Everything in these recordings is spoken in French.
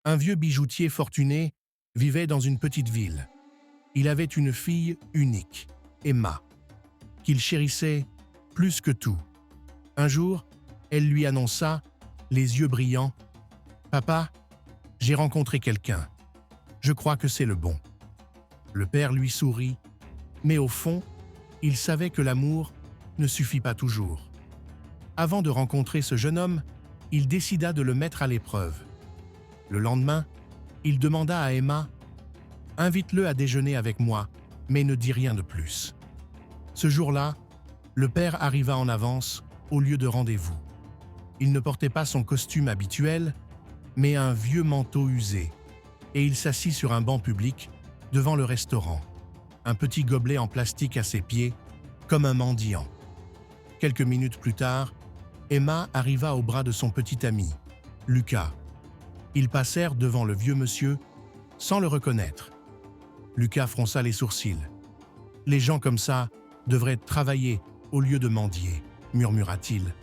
Un vieux bijoutier fortuné vivait dans une petite ville. Il avait une fille unique, Emma, qu'il chérissait plus que tout. Un jour, elle lui annonça, les yeux brillants, « Papa, j'ai rencontré quelqu'un. Je crois que c'est le bon. » Le père lui sourit, mais au fond, il savait que l'amour ne suffit pas toujours. Avant de rencontrer ce jeune homme, il décida de le mettre à l'épreuve. Le lendemain, il demanda à Emma « Invite-le à déjeuner avec moi, mais ne dis rien de plus. » Ce jour-là, le père arriva en avance au lieu de rendez-vous. Il ne portait pas son costume habituel, mais un vieux manteau usé, et il s'assit sur un banc public devant le restaurant, un petit gobelet en plastique à ses pieds, comme un mendiant. Quelques minutes plus tard, Emma arriva au bras de son petit ami, Lucas. Ils passèrent devant le vieux monsieur sans le reconnaître. Lucas fronça les sourcils. « Les gens comme ça devraient travailler au lieu de mendier, » murmura-t-il.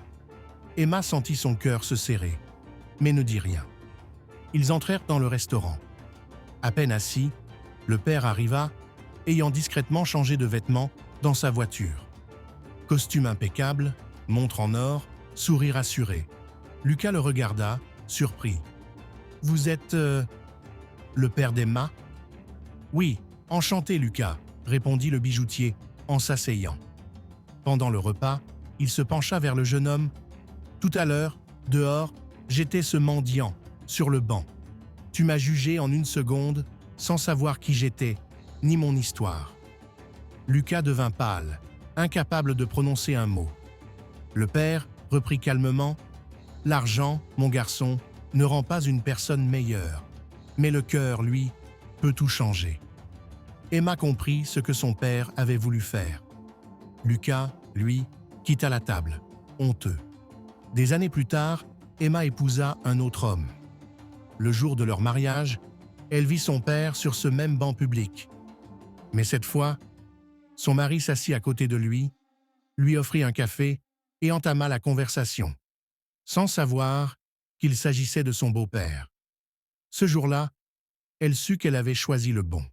Emma sentit son cœur se serrer, mais ne dit rien. Ils entrèrent dans le restaurant. À peine assis, le père arriva, ayant discrètement changé de vêtements dans sa voiture. Costume impeccable, montre en or, sourire assuré. Lucas le regarda, surpris. « Vous êtes… le père d'Emma ?»« Oui, enchanté Lucas, » répondit le bijoutier en s'asseyant. Pendant le repas, il se pencha vers le jeune homme. « Tout à l'heure, dehors, j'étais ce mendiant, sur le banc. Tu m'as jugé en une seconde, sans savoir qui j'étais, ni mon histoire. » Lucas devint pâle, incapable de prononcer un mot. Le père reprit calmement « L'argent, mon garçon, ne rend pas une personne meilleure, mais le cœur, lui, peut tout changer. » Emma comprit ce que son père avait voulu faire. Lucas, lui, quitta la table, honteux. Des années plus tard, Emma épousa un autre homme. Le jour de leur mariage, elle vit son père sur ce même banc public. Mais cette fois, son mari s'assit à côté de lui offrit un café et entama la conversation, sans savoir qu'il s'agissait de son beau-père. Ce jour-là, elle sut qu'elle avait choisi le bon.